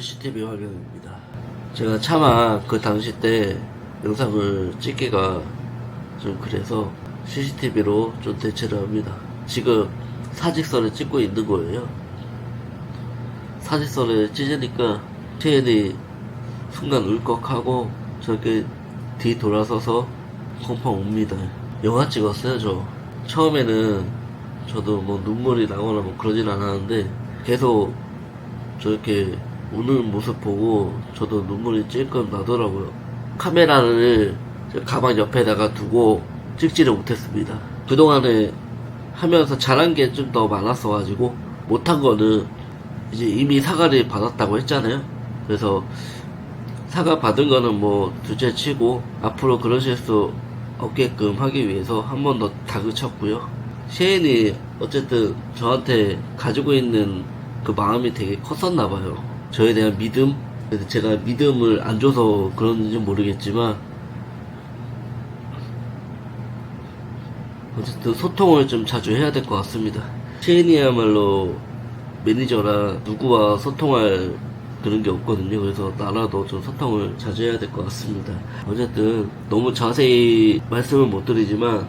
CCTV 확인입니다. 제가 차마 그 당시 때 영상을 찍기가 좀 그래서 CCTV로 좀 대체를 합니다. 지금 사직서를 찍고 있는 거예요. 사직서를 찢으니까 체인이 순간 울컥하고 저렇게 뒤 돌아서서 펑펑 웁니다. 영화 찍었어요. 저 처음에는 저도 뭐 눈물이 나거나 뭐 그러진 않았는데 계속 저렇게 우는 모습 보고 저도 눈물이 찔끔 나더라고요. 카메라를 가방 옆에다가 두고 찍지를 못했습니다. 그동안에 하면서 잘한 게 좀 더 많았어가지고 못한 거는 이제 이미 사과를 받았다고 했잖아요. 그래서 사과 받은 거는 뭐 둘째 치고 앞으로 그런 실수 없게끔 하기 위해서 한 번 더 다그쳤고요. 셰인이 어쨌든 저한테 가지고 있는 그 마음이 되게 컸었나봐요. 저에 대한 믿음? 그래서 제가 믿음을 안 줘서 그런지 모르겠지만 어쨌든 소통을 좀 자주 해야 될 것 같습니다. 셰인이야말로 매니저라 누구와 소통할 그런 게 없거든요. 그래서 나라도 좀 소통을 자주 해야 될 것 같습니다. 어쨌든 너무 자세히 말씀을 못 드리지만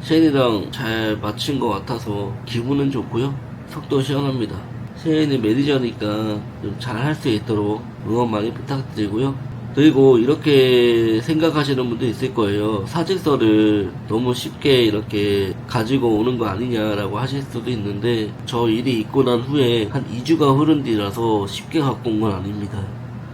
셰인이랑 잘 맞춘 것 같아서 기분은 좋고요. 속도 시원합니다. 셰인이 매니저니까 좀 잘 할 수 있도록 응원 많이 부탁드리고요. 그리고 이렇게 생각하시는 분도 있을 거예요. 사직서를 너무 쉽게 이렇게 가지고 오는 거 아니냐라고 하실 수도 있는데 저 일이 있고 난 후에 한 2주가 흐른 뒤라서 쉽게 갖고 온 건 아닙니다.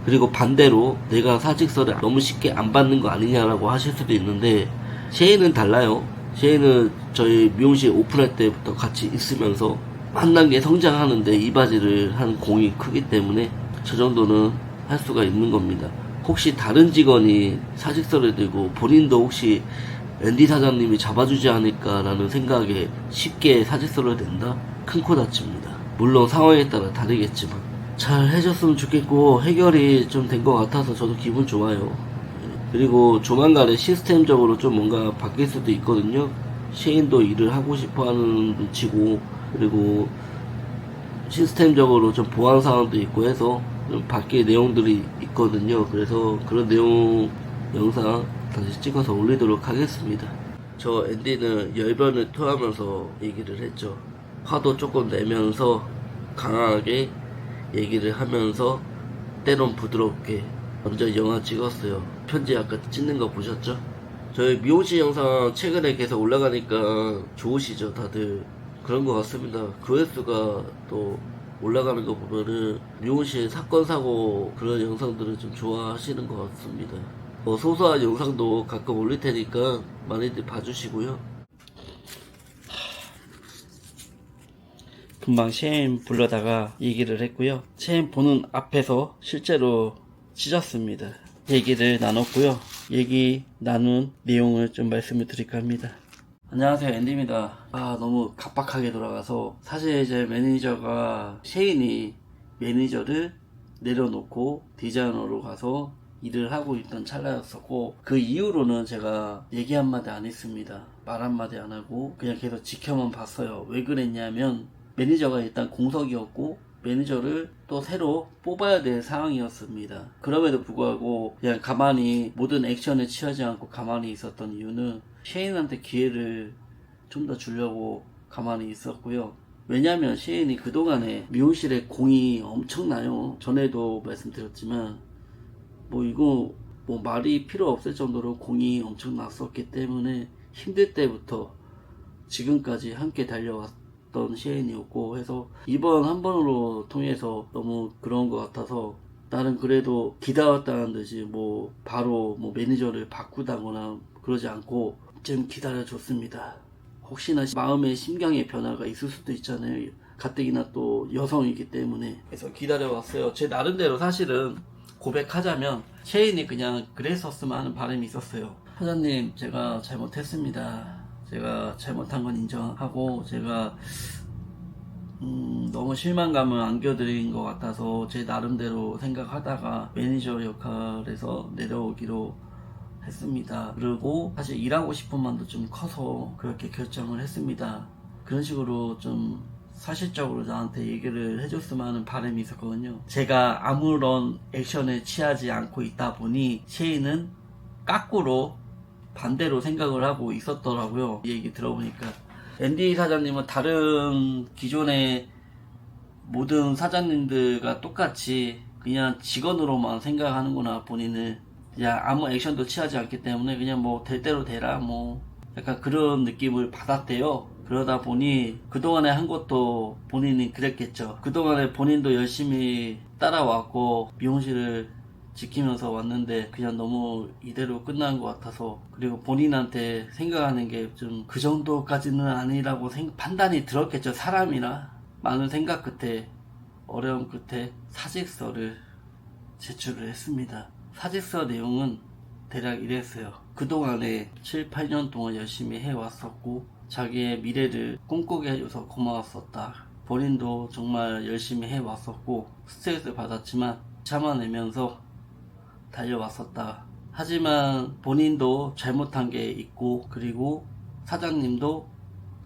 그리고 반대로 내가 사직서를 너무 쉽게 안 받는 거 아니냐라고 하실 수도 있는데 셰인은 달라요. 셰인은 저희 미용실 오픈할 때부터 같이 있으면서 한 단계 성장하는데 이 바지를 한 공이 크기 때문에 저 정도는 할 수가 있는 겁니다. 혹시 다른 직원이 사직서를 들고 본인도 혹시 앤디 사장님이 잡아주지 않을까라는 생각에 쉽게 사직서를 낸다? 큰 코 다칩니다. 물론 상황에 따라 다르겠지만 잘 해줬으면 좋겠고 해결이 좀 된 것 같아서 저도 기분 좋아요. 그리고 조만간에 시스템적으로 좀 뭔가 바뀔 수도 있거든요. 셰인도 일을 하고 싶어하는 눈치고 그리고 시스템적으로 좀 보안 사항도 있고 해서 좀 바뀔 내용들이 있거든요. 그래서 그런 내용 영상 다시 찍어서 올리도록 하겠습니다. 저 앤디는 열변을 토하면서 얘기를 했죠. 화도 조금 내면서 강하게 얘기를 하면서 때론 부드럽게 먼저 영화 찍었어요. 편지 아까 찍는 거 보셨죠? 저희 미용실 영상 최근에 계속 올라가니까 좋으시죠 다들. 그런 것 같습니다. 조회수가 또 올라가는 거 보면은 미용실 사건 사고 그런 영상들을 좀 좋아하시는 것 같습니다. 소소한 영상도 가끔 올릴 테니까 많이들 봐주시고요. 금방 셰인 불러다가 얘기를 했고요. 셰인 보는 앞에서 실제로 찢었습니다. 얘기를 나눴고요. 얘기 나눈 내용을 좀 말씀을 드릴까 합니다. 안녕하세요, 앤디입니다. 너무 갑박하게 돌아가서 사실 제 매니저가 셰인이 매니저를 내려놓고 디자이너로 가서 일을 하고 있던 찰나였었고 그 이후로는 제가 얘기 한마디 안 했습니다. 말 한마디 안 하고 그냥 계속 지켜만 봤어요. 왜 그랬냐면 매니저가 일단 공석이었고 매니저를 또 새로 뽑아야 될 상황이었습니다. 그럼에도 불구하고 그냥 가만히 모든 액션을 취하지 않고 가만히 있었던 이유는 셰인한테 기회를 좀 더 주려고 가만히 있었고요. 왜냐면 셰인이 그동안에 미용실에 공이 엄청나요. 전에도 말씀드렸지만 이거 말이 필요 없을 정도로 공이 엄청났었기 때문에 힘들 때부터 지금까지 함께 달려왔던 셰인이었고 해서 이번 한 번으로 통해서 너무 그런 것 같아서 나는 그래도 기다렸다는 듯이 바로 매니저를 바꾸다거나 그러지 않고 좀 기다려줬습니다. 혹시나 마음의 심경의 변화가 있을 수도 있잖아요. 가뜩이나 또 여성이기 때문에. 그래서 기다려왔어요. 제 나름대로 사실은 고백하자면 셰인이 그냥 그랬었으면 하는 바람이 있었어요. 사장님, 제가 잘못했습니다. 제가 잘못한 건 인정하고 제가 너무 실망감을 안겨드린 것 같아서 제 나름대로 생각하다가 매니저 역할에서 내려오기로 했습니다. 그리고 사실 일하고 싶은 마음도 좀 커서 그렇게 결정을 했습니다. 그런 식으로 좀 사실적으로 나한테 얘기를 해줬으면 하는 바람이 있었거든요. 제가 아무런 액션을 취하지 않고 있다 보니 셰인은 까꾸로 반대로 생각을 하고 있었더라고요. 이 얘기 들어보니까 앤디 사장님은 다른 기존의 모든 사장님들과 똑같이 그냥 직원으로만 생각하는구나. 본인을 그냥 아무 액션도 취하지 않기 때문에 그냥 뭐 될 대로 되라 뭐 약간 그런 느낌을 받았대요. 그러다 보니 그동안에 한 것도 본인이 그랬겠죠. 그동안에 본인도 열심히 따라왔고 미용실을 지키면서 왔는데 그냥 너무 이대로 끝난 것 같아서, 그리고 본인한테 생각하는 게 좀 그 정도까지는 아니라고 판단이 들었겠죠. 사람이라. 많은 생각 끝에 어려움 끝에 사직서를 제출을 했습니다. 사직서 내용은 대략 이랬어요. 그동안에 7, 8년 동안 열심히 해왔었고 자기의 미래를 꿈꾸게 해줘서 고마웠었다. 본인도 정말 열심히 해왔었고 스트레스 받았지만 참아내면서 달려왔었다. 하지만 본인도 잘못한 게 있고, 그리고 사장님도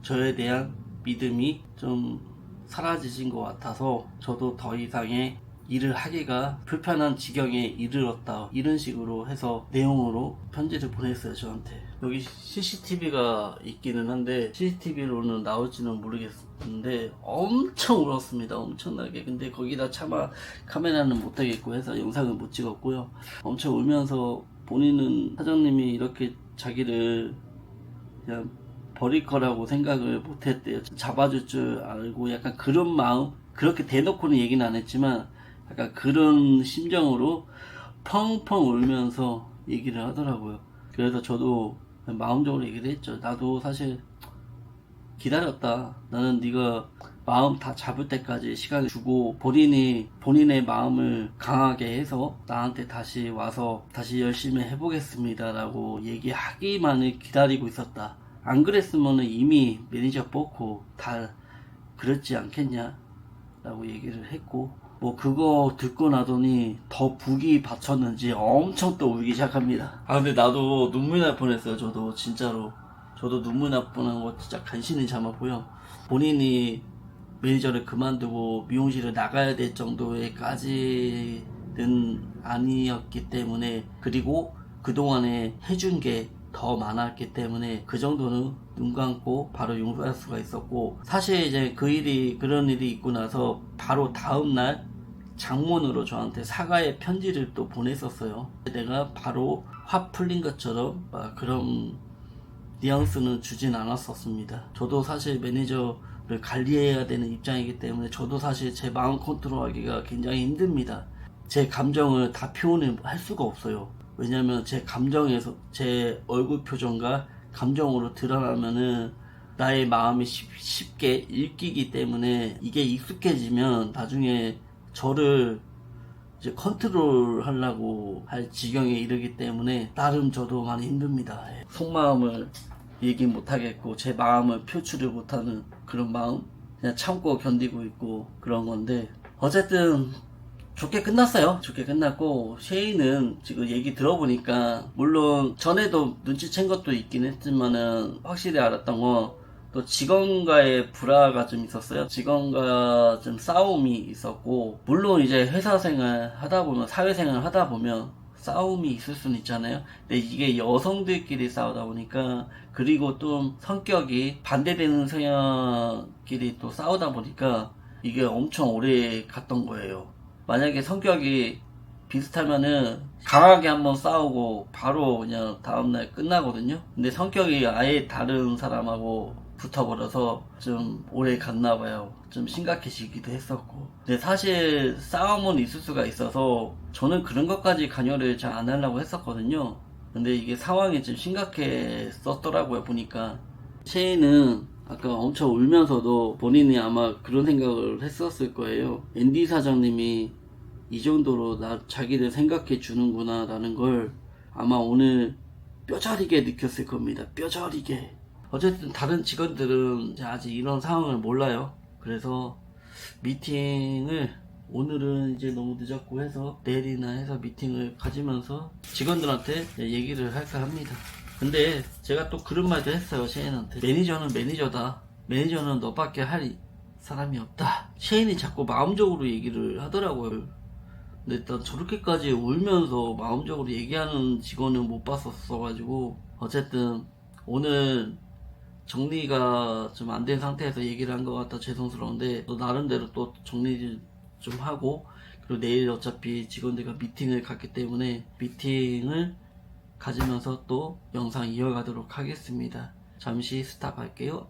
저에 대한 믿음이 좀 사라지신 것 같아서 저도 더 이상의 일을 하기가 불편한 지경에 이르렀다. 이런 식으로 해서 내용으로 편지를 보냈어요, 저한테. 여기 CCTV가 있기는 한데 CCTV로는 나올지는 모르겠는데 엄청 울었습니다. 엄청나게. 근데 거기다 차마 카메라는 못 대겠고 해서 영상을 못 찍었고요. 엄청 울면서 본인은 사장님이 이렇게 자기를 그냥 버릴 거라고 생각을 못 했대요. 잡아줄 줄 알고 약간 그런 마음, 그렇게 대놓고는 얘기는 안 했지만 약간 그런 심정으로 펑펑 울면서 얘기를 하더라고요. 그래서 저도 마음적으로 얘기를 했죠. 나도 사실 기다렸다. 나는 네가 마음 다 잡을 때까지 시간을 주고 본인의 마음을 강하게 해서 나한테 다시 와서 다시 열심히 해보겠습니다 라고 얘기하기만을 기다리고 있었다. 안 그랬으면 이미 매니저 뽑고 다 그랬지 않겠냐 라고 얘기를 했고, 뭐 그거 듣고 나더니 더 북이 받쳤는지 엄청 또 울기 시작합니다. 근데 나도 눈물 날 뻔했어요. 저도 진짜로 저도 눈물 날 뻔한 거 진짜 간신히 참았고요. 본인이 매니저를 그만두고 미용실을 나가야 될 정도에까지는 아니었기 때문에, 그리고 그동안에 해준 게 더 많았기 때문에 그 정도는 눈 감고 바로 용서할 수가 있었고, 사실 이제 그런 일이 있고 나서 바로 다음날 장문으로 저한테 사과의 편지를 또 보냈었어요. 내가 바로 화 풀린 것처럼 그런 뉘앙스는 주진 않았었습니다. 저도 사실 매니저를 관리해야 되는 입장이기 때문에 저도 사실 제 마음 컨트롤하기가 굉장히 힘듭니다. 제 감정을 다 표현을 할 수가 없어요. 왜냐면 제 감정에서 제 얼굴 표정과 감정으로 드러나면은 나의 마음이 쉽게 읽히기 때문에 이게 익숙해지면 나중에 저를 이제 컨트롤 하려고 할 지경에 이르기 때문에 나름 저도 많이 힘듭니다. 속마음을 얘기 못하겠고 제 마음을 표출을 못하는 그런 마음, 그냥 참고 견디고 있고 그런 건데, 어쨌든 좋게 끝났어요. 좋게 끝났고, 셰이는 지금 얘기 들어보니까 물론 전에도 눈치챈 것도 있긴 했지만은 확실히 알았던 건 또 직원과의 불화가 좀 있었어요. 직원과 좀 싸움이 있었고, 물론 이제 회사 생활 하다 보면, 사회생활 하다 보면 싸움이 있을 수는 있잖아요. 근데 이게 여성들끼리 싸우다 보니까, 그리고 또 성격이 반대되는 성향끼리 또 싸우다 보니까 이게 엄청 오래 갔던 거예요. 만약에 성격이 비슷하면은 강하게 한번 싸우고 바로 그냥 다음날 끝나거든요. 근데 성격이 아예 다른 사람하고 붙어버려서 좀 오래 갔나봐요. 좀 심각해지기도 했었고. 근데 사실 싸움은 있을 수가 있어서 저는 그런 것까지 관여를 잘 안 하려고 했었거든요. 근데 이게 상황이 좀 심각했었더라고요, 보니까. 셰이는 아까 엄청 울면서도 본인이 아마 그런 생각을 했었을 거예요. 앤디 사장님이 이 정도로 자기를 생각해 주는구나 라는 걸 아마 오늘 뼈저리게 느꼈을 겁니다. 뼈저리게. 어쨌든 다른 직원들은 아직 이런 상황을 몰라요. 그래서 미팅을 오늘은 이제 너무 늦었고 해서 내일이나 해서 미팅을 가지면서 직원들한테 얘기를 할까 합니다. 근데 제가 또 그런 말도 했어요. 셰인한테. 매니저는 매니저다. 매니저는 너밖에 할 사람이 없다. 셰인이 자꾸 마음적으로 얘기를 하더라고요. 근데 일단 저렇게까지 울면서 마음적으로 얘기하는 직원은 못 봤었어가지고 어쨌든 오늘 정리가 좀 안 된 상태에서 얘기를 한 것 같아 죄송스러운데 또 나름대로 또 정리 좀 하고 그리고 내일 어차피 직원들과 미팅을 갖기 때문에 미팅을 가지면서 또 영상 이어가도록 하겠습니다. 잠시 스탑할게요.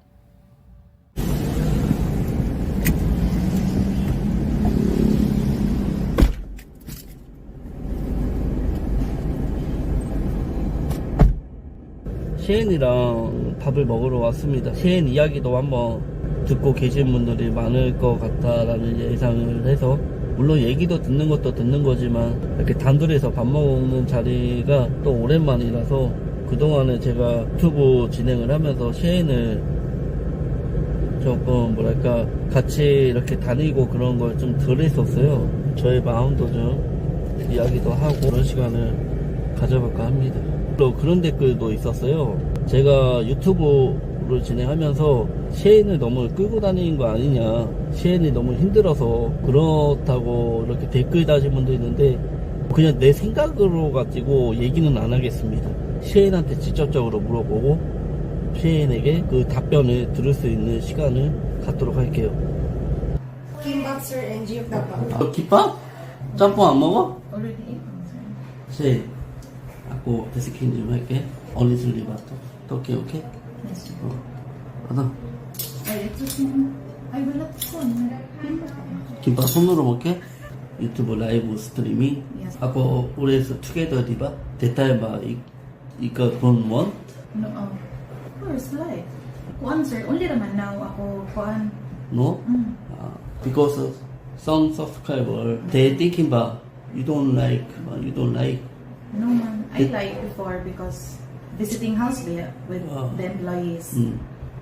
셰인이랑 밥을 먹으러 왔습니다. 셰인 이야기도 한번 듣고 계신 분들이 많을 것 같다라는 예상을 해서 물론 얘기도 듣는 것도 듣는 거지만 이렇게 단둘이서 밥 먹는 자리가 또 오랜만이라서 그동안에 제가 유튜브 진행을 하면서 셰인을 조금 뭐랄까 같이 이렇게 다니고 그런 걸 좀 덜 했었어요. 저의 마음도 좀 이야기도 하고 그런 시간을 가져볼까 합니다. 또 그런 댓글도 있었어요. 제가 유튜브를 진행하면서 셰인을 너무 끌고 다니는 거 아니냐, 셰인이 너무 힘들어서 그렇다고 이렇게 댓글 다신 분도 있는데 그냥 내 생각으로 가지고 얘기는 안 하겠습니다. 셰인한테 직접적으로 물어보고 셰인에게 그 답변을 들을 수 있는 시간을 갖도록 할게요. Kimbap sir and jiukbap. 김밥? 짬뽕 안 먹어? Already eaten sir. 셰인, 아고 데스킨 좀 할게. 어리슬리 바토. 오케이 오케이. Yes sir. 하나. I will not phone. 김밥 손으로 먹게. 유튜브 라이브 스트리밍. Yes. 아고 우리에서 투게더 디바. 데타이바 이거 돈 원? No, of course, like. Kuan sir, only raman now ako kuan. No? Because some subscriber they thinking about you don't like. No man, I like before because visiting house with the employees.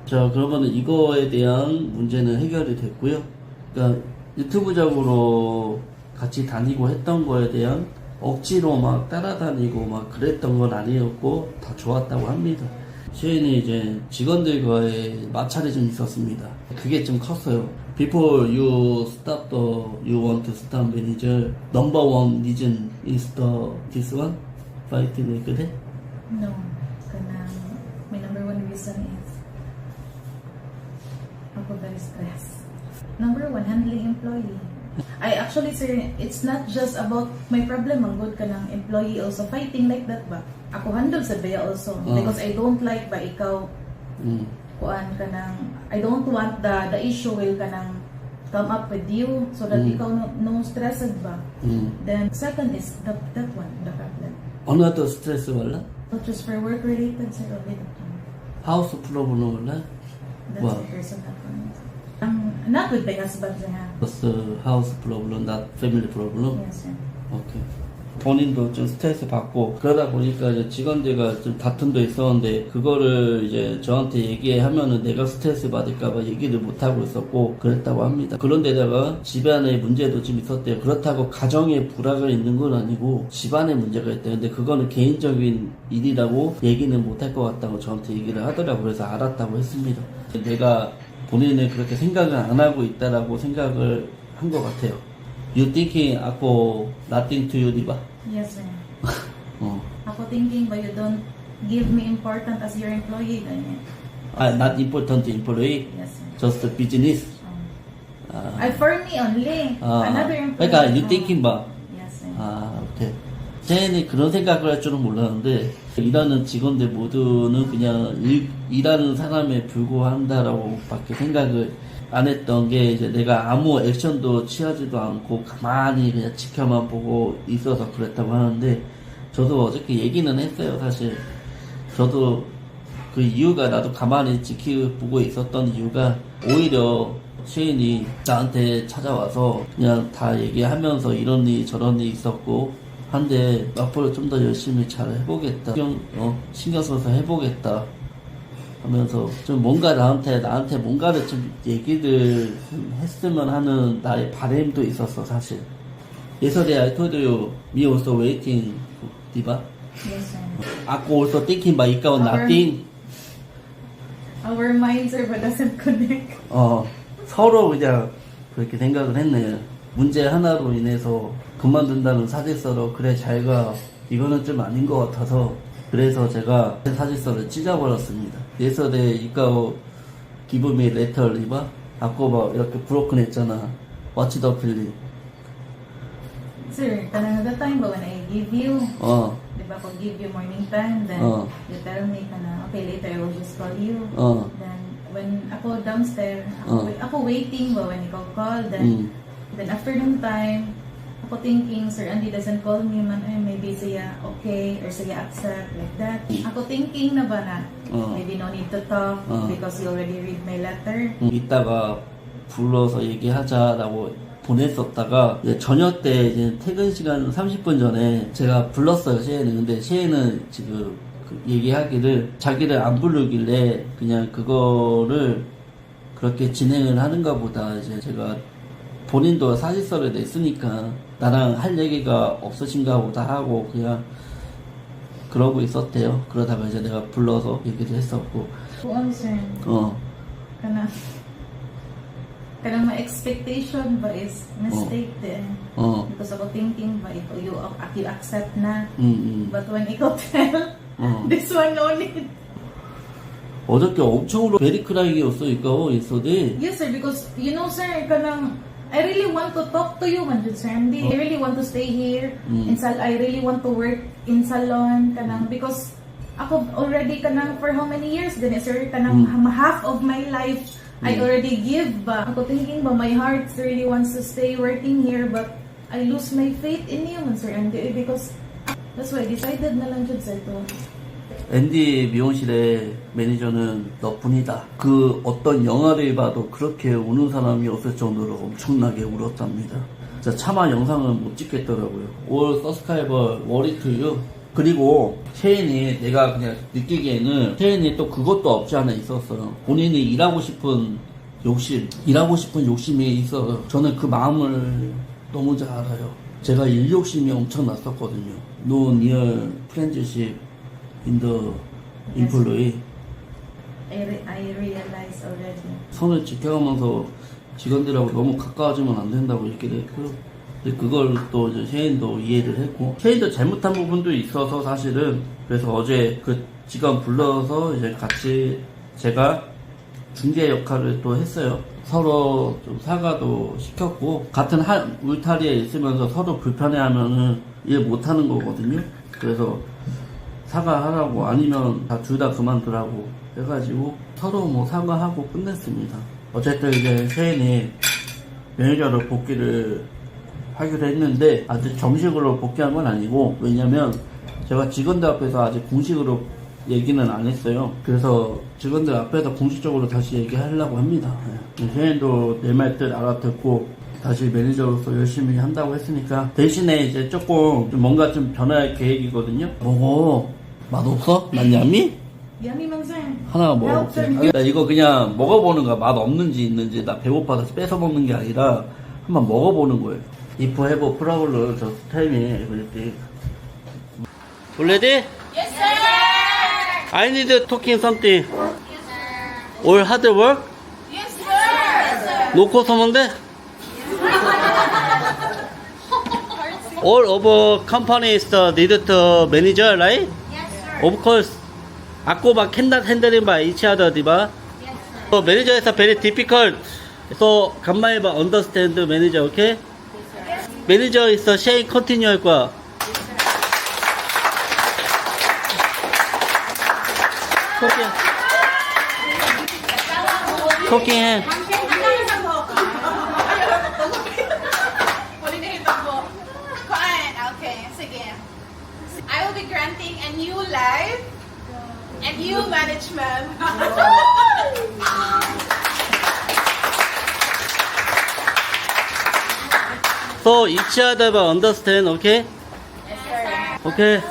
자, 그러면 이거에 대한 문제는 해결이 됐고요. 그러니까 유튜브적으로 같이 다니고 했던 거에 대한 억지로 막 따라다니고 막 그랬던 건 아니었고 다 좋았다고 합니다. 셰인이 이제 직원들과의 마찰이 좀 있었습니다. 그게 좀 컸어요. Before you stop you want to start manager, number one reason is this one? Fighting like that? No, kanang my number one reason is ako very stressed. Number one, handling employee. I actually sir, it's not just about my problem ang good ka ng employee also fighting like that ba. Ako handle sa baya also because I don't like ba ikaw kuan ka ng I don't want the issue will ka ng come up with you so that ikaw no stressed ba. Then second is that one, the problem. Another stress wala? Not just for work related sir, only that one. House problem wala? That's Wow. the personal one. Not with my husband sir ha. Just house problem, not family problem? Yes sir. 오케이. 본인도 좀 스트레스 받고 그러다 보니까 이제 직원들과 좀 다툼도 있었는데 그거를 이제 저한테 얘기하면은 내가 스트레스 받을까봐 얘기를 못 하고 있었고 그랬다고 합니다. 그런데다가 집안에 문제도 좀 있었대요. 그렇다고 가정에 불화가 있는 건 아니고 집안에 문제가 있대요. 근데 그거는 개인적인 일이라고 얘기는 못 할 것 같다고 저한테 얘기를 하더라고요. 그래서 알았다고 했습니다. 내가 본인은 그렇게 생각을 안 하고 있다라고 생각을 한 것 같아요. You thinking ako nothing to you, di ba? Yes sir. 어. Ako thinking but you don't give me important as your employee ganyan. Not important to employee, Yes sir. just the business. For me only. Another employee. 그러니까 you thinking 봐. Yes sir. 오케이. 쟤는 그런 생각을 할 줄은 몰랐는데 일하는 직원들 모두는 그냥 일하는 사람에 불구한다라고 밖에 생각을 안 했던 게 이제 내가 아무 액션도 취하지도 않고 가만히 그냥 지켜만 보고 있어서 그랬다고 하는데 저도 어저께 얘기는 했어요. 사실 저도 그 이유가 나도 가만히 지켜보고 있었던 이유가 오히려 셰인이 나한테 찾아와서 그냥 다 얘기하면서 이런 일 저런 일 있었고 한데 앞으로 좀 더 열심히 잘 해보겠다. 신경 써서 해보겠다. 하면서 좀 뭔가 나한테 뭔가를 좀 얘기를 했으면 하는 나의 바람도 있었어 사실. Yesterday I told you me also waiting, diba? Yes sir. Ako also thinking ba ikaw nothing? Our minds are but doesn't connect. 서로 그냥 그렇게 생각을 했네요. 문제 하나로 인해서 그만둔다는 사직서로 그래 잘가 이거는 좀 아닌 것 같아서 그래서 제가 사직서를 찢어버렸습니다. 예서대 이까오 기브미 레터 리바 아까 막 이렇게 브로큰 했잖아. What's the feeling? Sir, kanang that time ba when I give you, 어, di ba ako give you morning time, then Oh. you tell me kana, okay, later I will just call you. 어, Then when ako downstairs, Oh. ako waiting ba when ikaw call, then afternoon time, ako thinking, Sir Andy doesn't call me man, maybe siya okay or siya accept like that. Ako thinking na ba na, Oh. maybe no need to talk Oh. because you already read my letter. 이따가 불러서 얘기하자라고 보냈었다가 이제 저녁 때 이제 퇴근 시간 30분 전에 제가 불렀어요 시에는. 근데 시에는 지금 그 얘기하기를 자기를 안 부르길래 그냥 그거를 그렇게 진행을 하는가 보다. 이제 제가 본인도 사직서를 냈으니까 나랑 할 얘기가 없으신가 보다 하고 그냥 그러고 있었대요. 그러다가 이제 내가 불러서 얘기를 했었고 Kuan, sir, kanang my expectation ba is mistake din. Because ako thinking ba ito you accept na. But when ikaw tell, this one no need. 어저께 엄청 베리크라이기였어 이거 예서대. Yes sir, because you know sir, kanang I really want to talk to you man jud sir Andy. I really want to stay here in I really want to work in salon kanang because ako already kanang for how many years din sir kanang half of my life I already give ba. Ako thinking ba my heart really wants to stay working here but I lose my faith in you man sir Andy because that's why I decided na lang jud sir to. 앤디 미용실의 매니저는 너뿐이다. 그 어떤 영화를 봐도 그렇게 우는 사람이 없을 정도로 엄청나게 울었답니다. 진짜 차마 영상은 못 찍겠더라고요. All subscriber worry to you. 그리고 셰인이 내가 그냥 느끼기에는 셰인이 또 그것도 없지 않아 있었어요. 본인이 일하고 싶은 욕심이 있어요. 저는 그 마음을 너무 잘 알아요. 제가 일 욕심이 엄청 났었거든요. No near friendship in the employee. I realize already. 선을 지켜가면서 직원들하고 너무 가까워지면 안 된다고 얘기를 했고요. 근데 그걸 또 이제 셰인도 이해를 했고, 셰인도 잘못한 부분도 있어서 사실은 그래서 어제 그 직원 불러서 이제 같이 제가 중개 역할을 또 했어요. 서로 좀 사과도 시켰고, 같은 울타리에 있으면서 서로 불편해하면은 일 못하는 거거든요. 그래서 사과하라고 아니면 둘 다 그만두라고 해가지고 서로 뭐 사과하고 끝냈습니다. 어쨌든 이제 셰인이 매니저로 복귀를 하기로 했는데 아직 정식으로 복귀한 건 아니고, 왜냐면 제가 직원들 앞에서 아직 공식으로 얘기는 안 했어요. 그래서 직원들 앞에서 공식적으로 다시 얘기하려고 합니다. 셰인도 내 말 뜻 알아듣고 다시 매니저로서 열심히 한다고 했으니까, 대신에 이제 조금 좀 뭔가 좀 변할 계획이거든요. 먹어. 맛없어? 맞냐미? Yummy man sir. 하나 먹어볼게. 나 이거 그냥 먹어보는 거야. 맛 없는지 있는지. 나 배고파서 뺏어 먹는 게 아니라 한번 먹어보는 거예요. If have a problem, just tell me. 이렇게. Ready? Yes, sir. I need talking something. All hard work? Yes, sir. 놓고 서면 돼? All over companies need to manager, right? Yes, sir. Of course. Ako ba cannot handling by each other, di ba? Yes, sir. So manager is very difficult. So 간만에 봐 understand manager, okay? Yes, sir. Manager is Shane continue 할 거야. 토킹 해. Okay, sige. I will be granting a new life and new management. So each other understand, okay? Yes, sir. Okay.